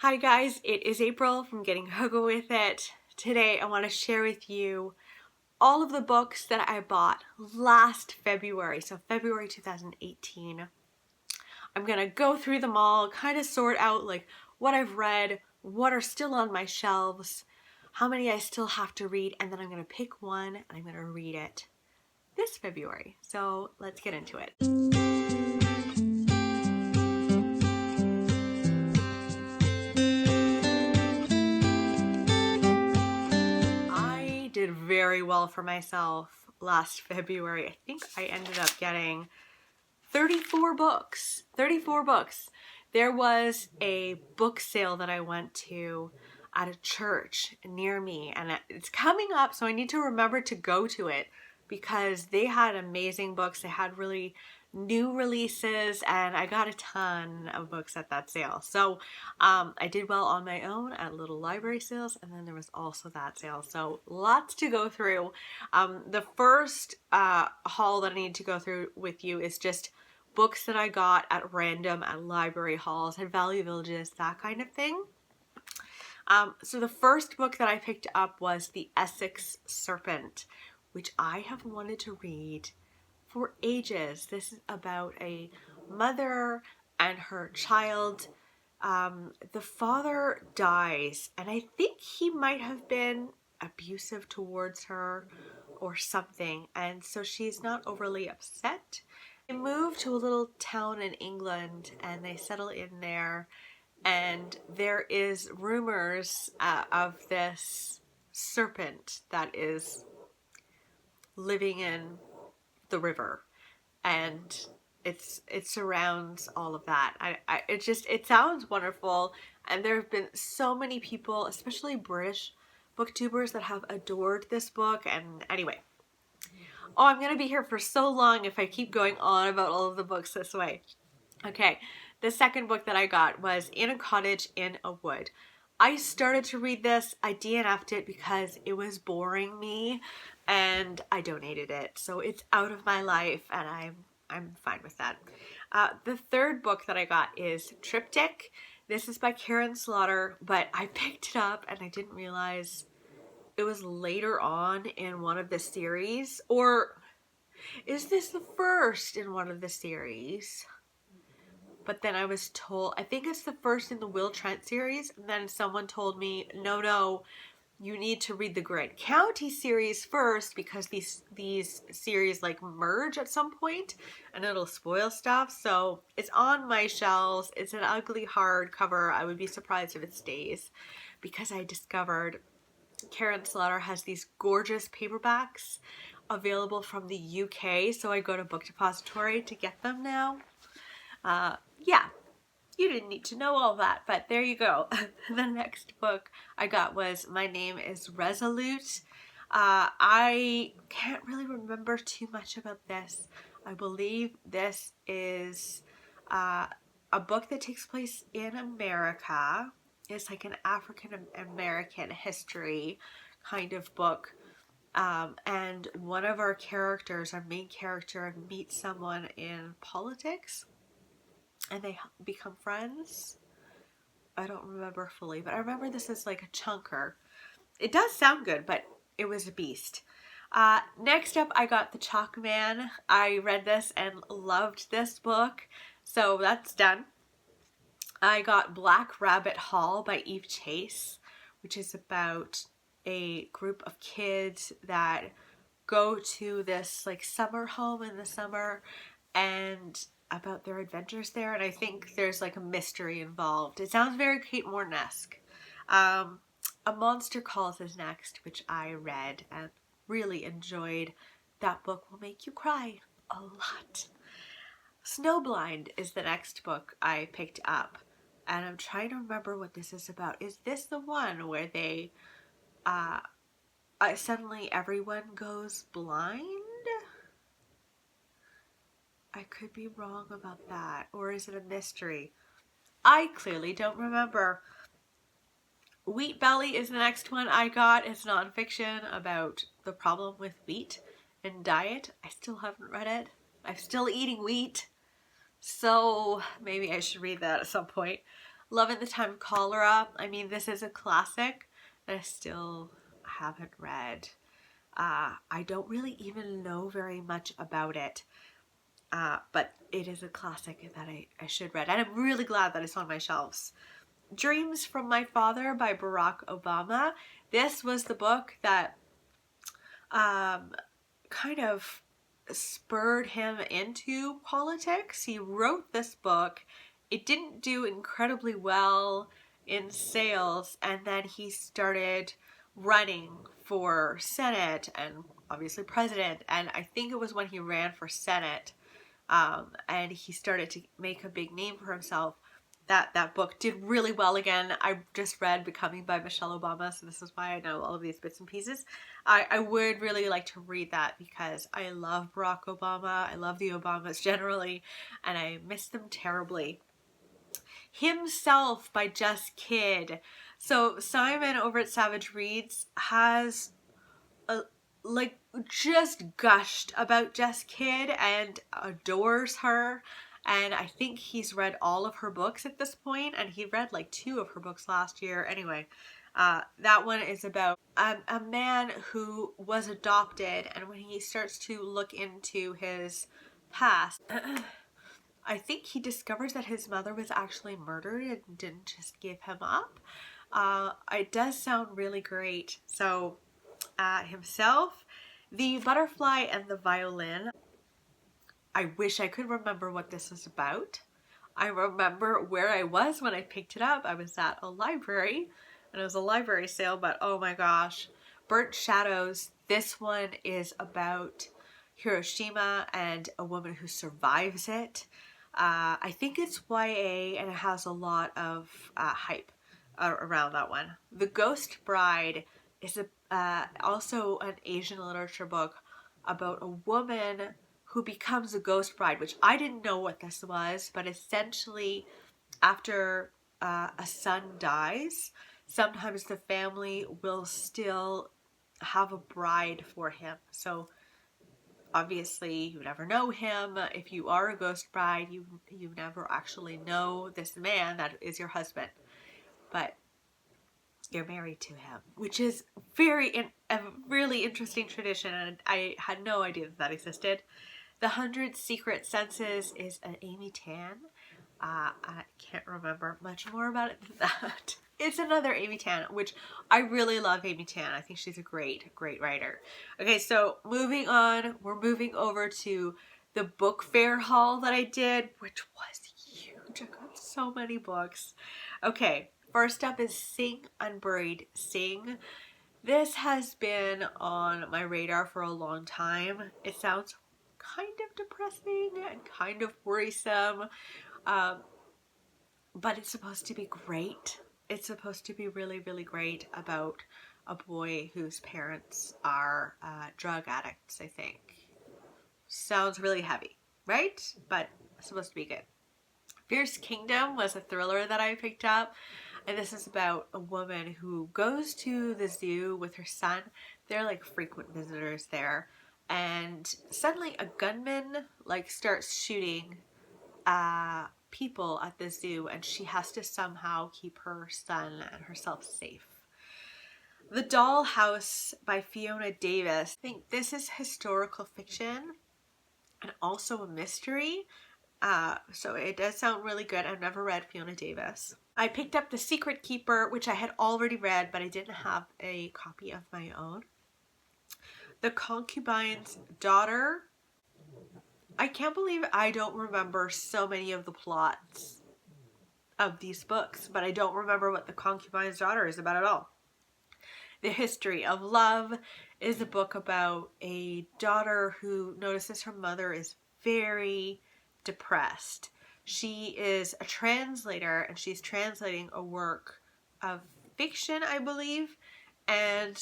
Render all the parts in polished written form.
Hi guys, it is April from Getting Hogo With It. Today I want to share with you all of the books that I bought last February, so February 2018. I'm going to go through them all, kind of sort out like what I've read, what are still on my shelves, how many I still have to read, and then I'm going to pick one and I'm going to read it this February. So let's get into it. Did very well for myself last February. I think I ended up getting 34 books. 34 books. There was a book sale that I went to at a church near me, and it's coming up, so I need to remember to go to it because they had amazing books. They had really new releases, and I got a ton of books at that sale. So I did well on my own at little library sales, and then there was also that sale. So lots to go through. The first haul that I need to go through with you is just books that I got at random at library halls, at Value Villages, that kind of thing. So the first book that I picked up was The Essex Serpent, which I have wanted to read for ages. This is about a mother and her child. The father dies, and I think he might have been abusive towards her or something, and so she's not overly upset. They move to a little town in England and they settle in there, and there is rumors of this serpent that is living in the river, and it surrounds all of that. It sounds wonderful, and there have been so many people, especially British booktubers, that have adored this book. And anyway, oh, I'm gonna be here for so long if I keep going on about all of the books this way. Okay, the second book that I got was In a Cottage in a Wood. I started to read this. I DNF'd it because it was boring me, and I donated it. So it's out of my life, and I'm fine with that. The third book that I got is Triptych. This is by Karen Slaughter, but I picked it up and I didn't realize it was later on in one of the series. Or is this the first in one of the series? But then I was told, I think it's the first in the Will Trent series, and then someone told me, no, you need to read the Grant County series first because these series like merge at some point and it'll spoil stuff. So it's on my shelves. It's an ugly hardcover. I would be surprised if it stays, because I discovered Karen Slaughter has these gorgeous paperbacks available from the UK. So I go to Book Depository to get them now. Yeah, you didn't need to know all that, but there you go. The next book I got was My Name is Resolute. I can't really remember too much about this. I believe this is a book that takes place in America. It's like an African American history kind of book. And one of our characters, our main character, meets someone in politics, and they become friends. I don't remember fully, but I remember this is like a chunker. It does sound good, but it was a beast. Next up, I got The Chalk Man. I read this and loved this book, so that's done. I got Black Rabbit Hall by Eve Chase, which is about a group of kids that go to this like summer home in the summer, and about their adventures there, and I think there's like a mystery involved. It sounds very Kate Morton-esque. A Monster Calls is next, which I read and really enjoyed. That book will make you cry a lot. Snowblind is the next book I picked up, and I'm trying to remember what this is about. Is this the one where they suddenly everyone goes blind? I could be wrong about that. Or is it a mystery? I clearly don't remember. Wheat Belly is the next one I got. It's nonfiction about the problem with wheat and diet. I still haven't read it. I'm still eating wheat, so maybe I should read that at some point. Love in the Time of Cholera. I mean, this is a classic that I still haven't read. I don't really even know very much about it, but it is a classic that I should read, and I'm really glad that it's on my shelves. Dreams from My Father by Barack Obama. This was the book that kind of spurred him into politics. He wrote this book. It didn't do incredibly well in sales, and then he started running for Senate and obviously president. And I think it was when he ran for Senate, and he started to make a big name for himself, that book did really well again. I just read Becoming by Michelle Obama, so this is why I know all of these bits and pieces. I would really like to read that because I love Barack Obama. I love the Obamas generally, and I miss them terribly. Himself by Jess Kidd. So Simon over at Savage Reads has just gushed about Jess Kidd and adores her. And I think he's read all of her books at this point, and he read like 2 of her books last year. Anyway, that one is about a man who was adopted, and when he starts to look into his past, I think he discovers that his mother was actually murdered and didn't just give him up. It does sound really great. So, himself, The Butterfly and the Violin. I wish I could remember what this is about. I remember where I was when I picked it up. I was at a library, and it was a library sale, but oh my gosh. Burnt Shadows. This one is about Hiroshima and a woman who survives it. I think it's YA, and it has a lot of hype around that one. The Ghost Bride is also an Asian literature book about a woman who becomes a ghost bride, which I didn't know what this was, but essentially after a son dies, sometimes the family will still have a bride for him. So obviously you never know him. If you are a ghost bride, you never actually know this man that is your husband, but you're married to him, which is a really interesting tradition, and I had no idea that existed. The 100 Secret Senses is an Amy Tan. I can't remember much more about it than that. It's another Amy Tan, which I really love Amy Tan. I think she's a great writer. Okay, so moving on, we're moving over to the book fair haul that I did, which was huge. I got so many books. Okay, first up is Sing, Unbraid, Sing. This has been on my radar for a long time. It sounds kind of depressing and kind of worrisome, but it's supposed to be great. It's supposed to be really great about a boy whose parents are drug addicts, I think. Sounds really heavy, right? But it's supposed to be good. Fierce Kingdom was a thriller that I picked up, and this is about a woman who goes to the zoo with her son. They're like frequent visitors there, and suddenly a gunman starts shooting people at the zoo, and she has to somehow keep her son and herself safe. The Dollhouse by Fiona Davis. I think this is historical fiction and also a mystery. So it does sound really good. I've never read Fiona Davis. I picked up The Secret Keeper, which I had already read, but I didn't have a copy of my own. The Concubines Daughter. I can't believe I don't remember so many of the plots of these books, but I don't remember what The Concubines Daughter is about at all. The History of Love is a book about a daughter who notices her mother is very depressed. She is a translator, and she's translating a work of fiction, I believe, and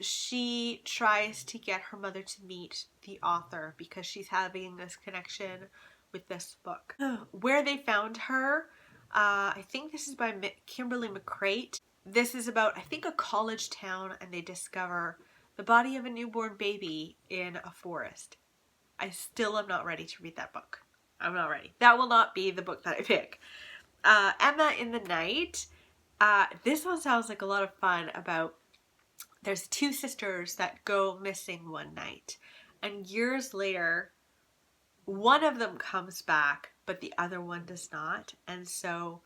she tries to get her mother to meet the author because she's having this connection with this book. Where They Found Her, I think this is by Kimberly McCrate. This is about, I think, a college town, and they discover the body of a newborn baby in a forest. I still am not ready to read that book. I'm not ready. That will not be the book that I pick. Emma in the Night. This one sounds like a lot of fun. About there's two sisters that go missing one night, and years later one of them comes back but the other one does not, and so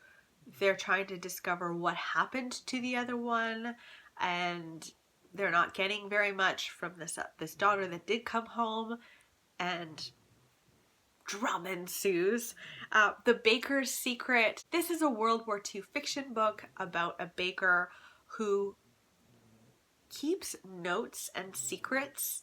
they're trying to discover what happened to the other one, and they're not getting very much from this daughter that did come home, and drama ensues. The Baker's Secret. This is a World War II fiction book about a baker who keeps notes and secrets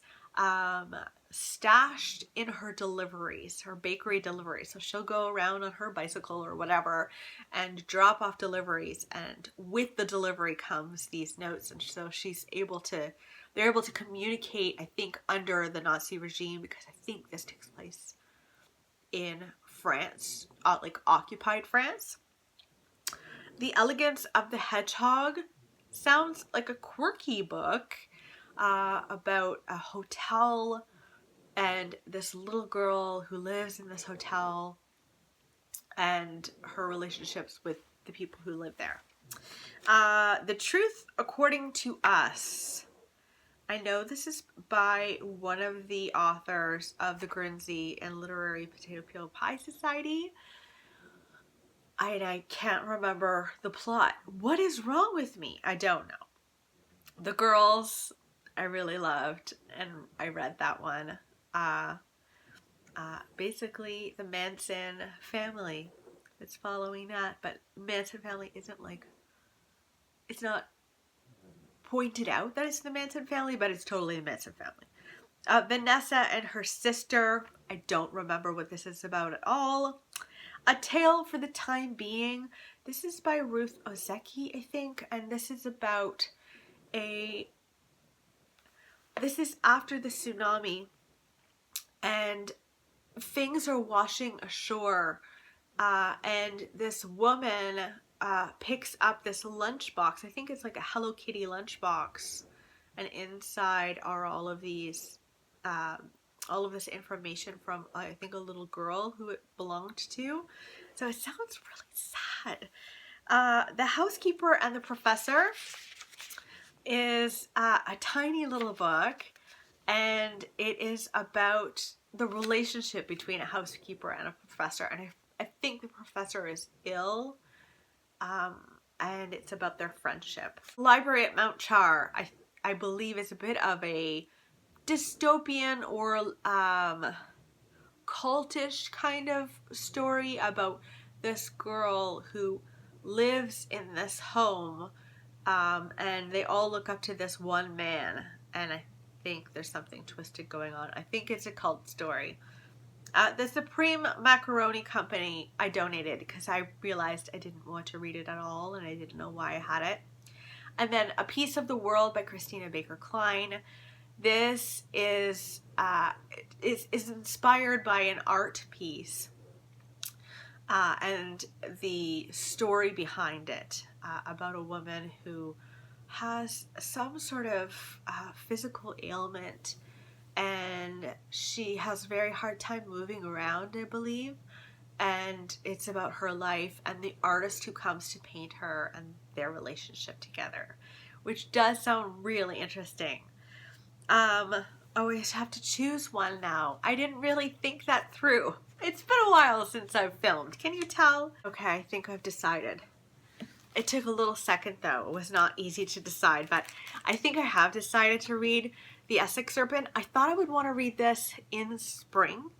stashed in her deliveries, her bakery deliveries. So she'll go around on her bicycle or whatever and drop off deliveries, and with the delivery comes these notes, and so they're able to communicate, I think, under the Nazi regime, because I think this takes place in France, like occupied France. The Elegance of the Hedgehog sounds like a quirky book about a hotel and this little girl who lives in this hotel and her relationships with the people who live there. The Truth According to Us. I know this is by one of the authors of the Guernsey and Literary Potato Peel Pie Society. I can't remember the plot. What is wrong with me? I don't know. The Girls, I really loved, and I read that one. Basically, the Manson family. It's following that, but Manson family isn't like, it's not pointed out that it's the Manson family, but it's totally the Manson family. Vanessa and Her Sister. I don't remember what this is about at all. A Tale for the Time Being. This is by Ruth Ozeki, I think, and this is about this is after the tsunami, and things are washing ashore, and this woman picks up this lunchbox. I think it's like a Hello Kitty lunchbox, and inside are all of these all of this information from, I think, a little girl who it belonged to. So it sounds really sad. The Housekeeper and the Professor is a tiny little book, and it is about the relationship between a housekeeper and a professor, and I think the professor is ill, and it's about their friendship. Library at Mount Char, I believe, is a bit of a dystopian or cultish kind of story about this girl who lives in this home, and they all look up to this one man, and I think there's something twisted going on. I think it's a cult story. The Supreme Macaroni Company, I donated because I realized I didn't want to read it at all, and I didn't know why I had it. And then A Piece of the World by Christina Baker Klein. This is inspired by an art piece, and the story behind it, about a woman who has some sort of physical ailment, and she has a very hard time moving around, I believe, and it's about her life and the artist who comes to paint her and their relationship together, which does sound really interesting. I always have to choose one now. I didn't really think that through. It's been a while since I've filmed. Can you tell? Okay, I think I've decided. It took a little second though. It was not easy to decide, but I think I have decided to read The Essex Serpent. I thought I would want to read this in spring,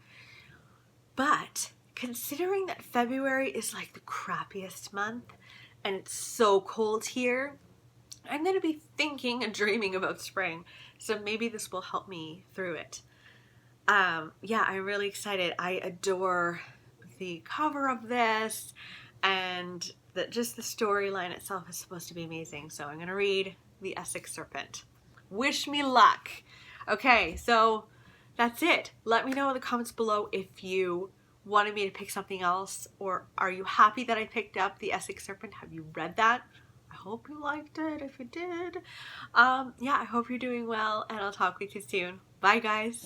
but considering that February is like the crappiest month and it's so cold here, I'm going to be thinking and dreaming about spring. So maybe this will help me through it. Yeah, I'm really excited. I adore the cover of this, and just the storyline itself is supposed to be amazing. So I'm going to read The Essex Serpent. Wish me luck. Okay, so that's it. Let me know in the comments below if you wanted me to pick something else, or are you happy that I picked up The Essex Serpent? Have you read that? I hope you liked it. If you did, yeah, I hope you're doing well, and I'll talk with you soon. Bye, guys.